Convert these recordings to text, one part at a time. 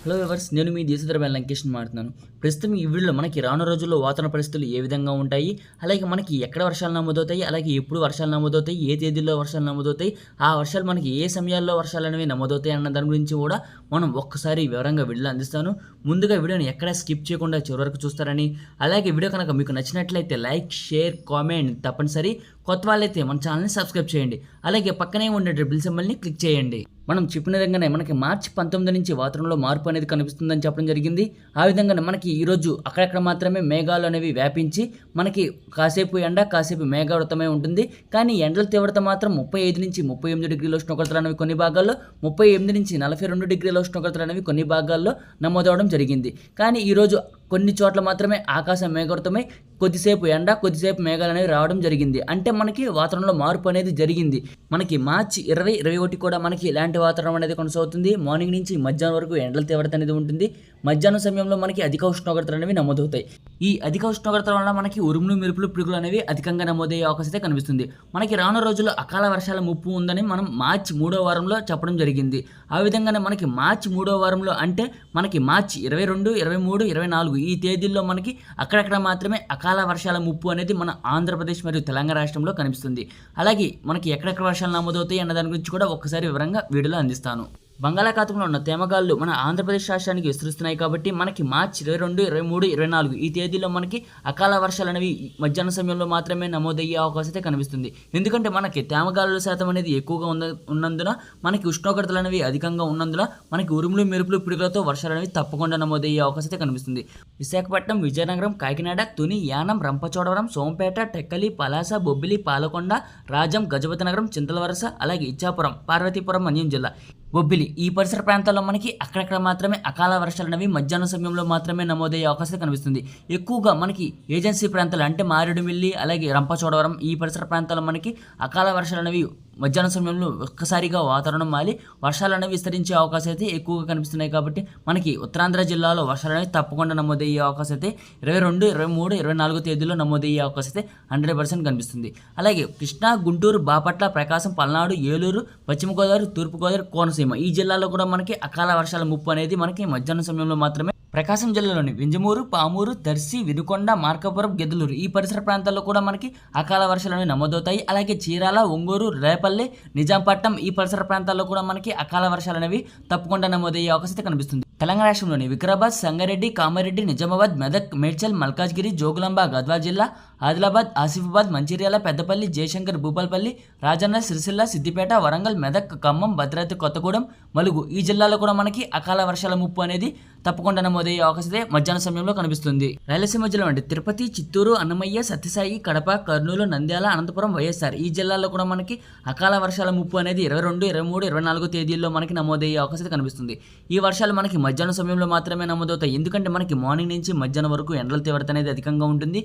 Hello viewers, నేను మీ దేశధర లంకేష్ మాట్లాడుతున్నాను. ప్రస్తుతం ఈ వీడియోలో మనకి రానున్న రోజుల్లో వాతావరణ పరిస్థితులు ఏ విధంగా ఉంటాయి, అలాగే మనకి ఎక్కడ వర్షాలు నమోదవుతాయి, అలాగే ఎప్పుడు వర్షాలు నమోదవుతాయి, ఏ తేదీల్లో వర్షాలు నమోదవుతాయి, ఆ వర్షాలు మనకి ఏ సమయాల్లో వర్షాలు అనేవి నమోదవుతాయి అన్న దాని గురించి కూడా మనం ఒక్కసారి వివరంగా వీడియోలో అందిస్తాను. ముందుగా వీడియోని ఎక్కడ స్కిప్ చేయకుండా చివరి వరకు చూస్తారని, అలాగే వీడియో కనుక మీకు నచ్చినట్లయితే లైక్, షేర్, కామెంట్ తప్పనిసరి. కొత్త వాళ్ళైతే మన ఛానల్ని సబ్స్క్రైబ్ చేయండి. అలాగే పక్కనే ఉండే బెల్ సింబల్ని క్లిక్ చేయండి. మనం చెప్పిన విధంగానే మనకి మార్చి 19 నుంచి వాతావరణంలో మార్పు అనేది కనిపిస్తుందని చెప్పడం జరిగింది. ఆ విధంగానే మనకి ఈరోజు అక్కడక్కడ మాత్రమే మేఘాలు అనేవి వ్యాపించి మనకి కాసేపు ఎండ కాసేపు మేఘావృతమై ఉంటుంది. కానీ ఎండల తీవ్రత మాత్రం 35 నుంచి 38 డిగ్రీల ఉష్ణోగ్రతలు అనేవి కొన్ని భాగాల్లో, 38 నుంచి 42 డిగ్రీల ఉష్ణోగ్రతలు అనేవి కొన్ని భాగాల్లో నమోదవడం జరిగింది. కానీ ఈరోజు కొన్ని చోట్ల మాత్రమే ఆకాశం మేఘావృతమై కొద్దిసేపు ఎండ కొద్దిసేపు మేఘాలు అనేవి రావడం జరిగింది. అంటే మనకి వాతావరణంలో మార్పు అనేది జరిగింది. మనకి మార్చి 20, 21 కూడా మనకి ఇలాంటి వాతావరణం అనేది కొనసాగుతుంది. మార్నింగ్ నుంచి మధ్యాహ్నం వరకు ఎండల తీవ్రత అనేది ఉంటుంది. మధ్యాహ్నం సమయంలో మనకి అధిక ఉష్ణోగ్రతలు అనేవి నమోదవుతాయి. ఈ అధిక ఉష్ణోగ్రతల వల్ల మనకి ఉరుములు, మెరుపులు, పిడుగులు అనేవి అధికంగా నమోదయ్యే అవకాశం అయితే కనిపిస్తుంది. మనకి రానున్న రోజుల్లో అకాల వర్షాల ముప్పు ఉందని మనం మార్చి 3వ వారంలో చెప్పడం జరిగింది. ఆ విధంగానే మనకి మార్చి 3వ వారంలో అంటే మనకి మార్చి 22, 23, 24 ఈ తేదీల్లో మనకి అక్కడక్కడ మాత్రమే అకాల వర్షాల ముప్పు అనేది మన ఆంధ్రప్రదేశ్ మరియు తెలంగాణ రాష్ట్రంలో కనిపిస్తుంది. అలాగే మనకి ఎక్కడెక్కడ వర్షాలు నమోదవుతాయి అన్న దాని గురించి కూడా ఒక్కసారి వివరంగా వీడియోలో అందిస్తాను. బంగాళాఖాతంలో ఉన్న తేమగాళ్ళు మన ఆంధ్రప్రదేశ్ రాష్ట్రానికి విస్తరిస్తున్నాయి కాబట్టి మనకి మార్చి 22, 23, 24 ఈ తేదీలో మనకి అకాల వర్షాలు అనేవి మధ్యాహ్న సమయంలో మాత్రమే నమోదయ్యే అవకాశం అయితే కనిపిస్తుంది. ఎందుకంటే మనకి తేమగాలుల శాతం అనేది ఎక్కువగా ఉన్నందున మనకి ఉష్ణోగ్రతలు అనేవి అధికంగా ఉన్నందున మనకి ఉరుములు, మెరుపులు, పిడుగులతో వర్షాలు అనేవి తప్పకుండా నమోదయ్యే అవకాశం అయితే కనిపిస్తుంది. విశాఖపట్నం, విజయనగరం, కాకినాడ, తుని, యానం, రంపచోడవరం, సోంపేట, టెక్కలి, పలాస, బొబ్బిలి, పాలకొండ, రాజం, గజపతి నగరం, చింతలవరస, అలాగే ఇచ్చాపురం, పార్వతీపురం, మన్యం జిల్లా, బొబ్బిలి ఈ పరిసర ప్రాంతాల్లో మనకి అక్కడక్కడ మాత్రమే అకాల వర్షాలు అనేవి మధ్యాహ్నం సమయంలో మాత్రమే నమోదయ్యే అవకాశం కనిపిస్తుంది. ఎక్కువగా మనకి ఏజెన్సీ ప్రాంతాలు అంటే మారేడుమిల్లి, అలాగే రంపచోడవరం ఈ పరిసర ప్రాంతాల్లో మనకి అకాల వర్షాలు అనేవి మధ్యాహ్నం సమయంలో ఒక్కసారిగా వాతావరణం మారి వర్షాలు అనేవి విస్తరించే అవకాశం అయితే ఎక్కువగా కనిపిస్తున్నాయి. కాబట్టి మనకి ఉత్తరాంధ్ర జిల్లాలో వర్షాలు అనేవి తప్పకుండా నమోదయ్యే అవకాశం అయితే 22, 23, 24 తేదీలో నమోదయ్యే అవకాశం అయితే 100% కనిపిస్తుంది. అలాగే కృష్ణా, గుంటూరు, బాపట్ల, ప్రకాశం, పల్నాడు, ఏలూరు, పశ్చిమ గోదావరి, తూర్పు గోదావరి, కోనసీమ ఈ జిల్లాలో కూడా మనకి అకాల వర్షాల ముప్పు అనేది మనకి మధ్యాహ్నం సమయంలో మాత్రమే. ప్రకాశం జిల్లాలోని వింజమూరు, పామూరు, దర్శి, వినుకొండ, మార్కాపురం, గిద్దలూరు ఈ పరిసర ప్రాంతాల్లో కూడా మనకి అకాల వర్షాలు అనేవి నమోదవుతాయి. అలాగే చీరాల, ఒంగోలు, రేపల్లె, నిజాంపట్నం ఈ పరిసర ప్రాంతాల్లో కూడా మనకి అకాల వర్షాలు అనేవి తప్పకుండా నమోదయ్యే అవకాశం కనిపిస్తుంది. తెలంగాణ రాష్ట్రంలోని వికారాబాద్, సంగారెడ్డి, కామారెడ్డి, నిజామాబాద్, మెదక్, మేడ్చల్, మల్కాజ్గిరి, జోగులాంబ, గద్వాల్ జిల్లా, ఆదిలాబాద్, ఆసిఫాబాద్, మంచిర్యాల, పెద్దపల్లి, జయశంకర్, భూపాలపల్లి, రాజన్న, సిరిసిల్ల, సిద్దిపేట, వరంగల్, మెదక్, ఖమ్మం, భద్రాద్రి కొత్తగూడెం, మలుగు ఈ జిల్లాలో కూడా మనకి అకాల వర్షాల ముప్పు అనేది తప్పకుండా నమోదయ్యే అవకాశం మధ్యాహ్న సమయంలో కనిపిస్తుంది. రాయలసీమ జిల్లా అంటే తిరుపతి, చిత్తూరు, అన్నమయ్య, సత్యసాయి, కడప, కర్నూలు, నంద్యాల, అనంతపురం, వైఎస్ఆర్ ఈ జిల్లాల్లో కూడా మనకి అకాల వర్షాల ముప్పు అనేది 22, 23, 24 తేదీల్లో మనకి నమోదయ్యే అవకాశం కనిపిస్తుంది. ఈ వర్షాలు మనకి మధ్యాహ్నం సమయంలో మాత్రమే నమోదవుతాయి. ఎందుకంటే మనకి మార్నింగ్ నుంచి మధ్యాహ్నం వరకు ఎండల తీవ్రత అనేది అధికంగా ఉంటుంది.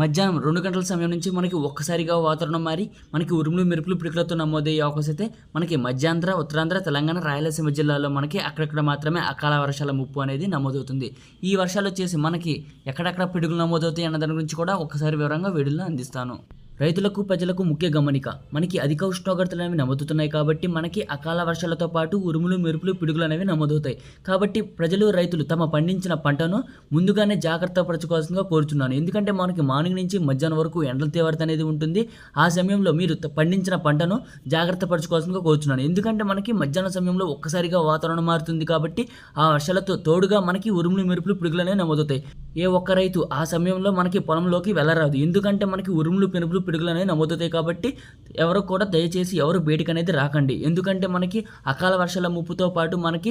మధ్యాహ్నం 2 గంటల సమయం నుంచి మనకి ఒక్కసారిగా వాతావరణం మారి మనకి ఉరుములు, మెరుపులు, పిడుగులతో నమోదయ్యే అవకాశం అయితే మనకి మధ్యాంధ్ర, ఉత్తరాంధ్ర, తెలంగాణ, రాయలసీమ జిల్లాలో మనకి అక్కడక్కడ మాత్రమే అకాల వర్షాల ముప్పు అనేది నమోదవుతుంది. ఈ వర్షాలు వచ్చేసి మనకి ఎక్కడెక్కడ పిడుగులు నమోదవుతాయి అన్న దాని గురించి కూడా ఒకసారి వివరంగా వీడియోలో అందిస్తాను. రైతులకు, ప్రజలకు ముఖ్య గమనిక, మనకి అధిక ఉష్ణోగ్రతలు అనేవి నమోదుతున్నాయి కాబట్టి మనకి అకాల వర్షాలతో పాటు ఉరుములు, మెరుపులు, పిడుగులు అనేవి నమోదవుతాయి. కాబట్టి ప్రజలు, రైతులు తమ పండించిన పంటను ముందుగానే జాగ్రత్త పరచుకోవాల్సిందిగా కోరుచున్నాను. ఎందుకంటే మనకి మార్నింగ్ నుంచి మధ్యాహ్నం వరకు ఎండల తీవ్రత అనేది ఉంటుంది. ఆ సమయంలో మీరు పండించిన పంటను జాగ్రత్త పరచుకోవాల్సిందిగా కోరుచున్నాను. ఎందుకంటే మనకి మధ్యాహ్నం సమయంలో ఒక్కసారిగా వాతావరణం మారుతుంది కాబట్టి ఆ వర్షాలతో తోడుగా మనకి ఉరుములు, మెరుపులు, పిడుగులు అనేవి నమోదవుతాయి. ఏ ఒక్క రైతు ఆ సమయంలో మనకి పొలంలోకి వెళ్ళరాదు. ఎందుకంటే మనకి ఉరుములు, పెనుపులు, పిడుగులు అనేవి నమోదవుతాయి. కాబట్టి ఎవరు కూడా దయచేసి ఎవరు బయటికి అనేది రాకండి. ఎందుకంటే మనకి అకాల వర్షాల ముప్పుతో పాటు మనకి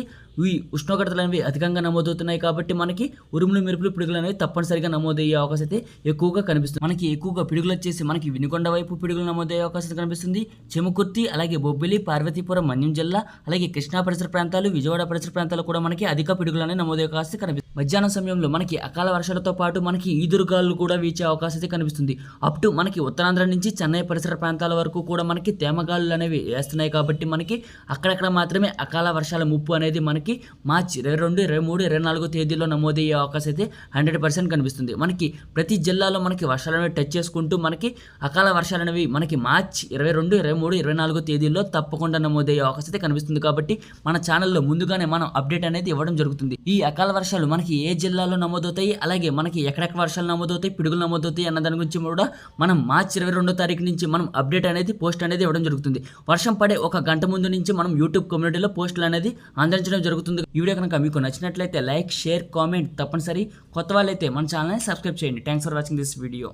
ఈ ఉష్ణోగ్రతలు అనేవి అధికంగా నమోదవుతున్నాయి. కాబట్టి మనకి ఉరుములు, మెరుపులు, పిడుగులు అనేవి తప్పనిసరిగా నమోదయ్యే అవకాశం అయితే ఎక్కువగా కనిపిస్తుంది. మనకి ఎక్కువగా పిడుగులు వచ్చేసి మనకి వినుకొండ వైపు పిడుగులు నమోదయ్యే అవకాశం కనిపిస్తుంది. చెముకుర్తి, అలాగే బొబ్బిలి, పార్వతీపురం, మన్యం జిల్లా, అలాగే కృష్ణా పరిసర ప్రాంతాలు, విజయవాడ పరిసర ప్రాంతాలు కూడా మనకి అధిక పిడుగులు అనేవి నమోదయ్యే అవకాశం కనిపిస్తుంది. మధ్యాహ్నం సమయంలో మనకి అకాల వర్షాలతో పాటు మనకి ఈదురుగాలు కూడా వీచే అవకాశం అయితే కనిపిస్తుంది. అప్ టు మనకి ఉత్తరాంధ్ర ఉత్తరాంధ్ర నుంచి చెన్నై పరిసర ప్రాంతాల వరకు కూడా మనకి తేమగాలులు అనేవి వేస్తున్నాయి కాబట్టి మనకి అక్కడక్కడ మాత్రమే అకాల వర్షాల ముప్పు అనేది మనకి మార్చి 22, 23, 24 తేదీలో నమోదయ్యే అవకాశం అయితే 100% కనిపిస్తుంది. మనకి ప్రతి జిల్లాలో మనకి వర్షాలు అనేవి టచ్ చేసుకుంటూ మనకి అకాల వర్షాలు అనేవి మనకి మార్చి 22, 23, 24 తేదీల్లో తప్పకుండా నమోదయ్యే అవకాశం అయితే కనిపిస్తుంది. కాబట్టి మన ఛానల్లో ముందుగానే మనం అప్డేట్ అనేది ఇవ్వడం జరుగుతుంది. ఈ అకాల వర్షాలు మనకి ఏ జిల్లాలో నమోదవుతాయి, అలాగే మనకి ఎక్కడెక్కడ వర్షాలు నమోదవుతాయి, పిడుగులు నమోదవుతాయి అన్న దాని గురించి కూడా మనం మార్చి 22వ తారీఖు నుంచి మనం అప్డేట్ అనేది పోస్ట్ అనేది ఇవ్వడం జరుగుతుంది. వర్షం పడే ఒక గంట ముందు నుంచి మనం యూట్యూబ్ కమ్యూనిటీలో పోస్టులు అనేది అందించడం జరుగుతుంది. ఈ వీడియో కనుక మీకు నచ్చినట్లయితే లైక్, షేర్, కామెంట్ తప్పనిసరి. కొత్త వాళ్ళైతే మన ఛానల్ని సబ్స్క్రైబ్ చేయండి. Thanks for watching this video.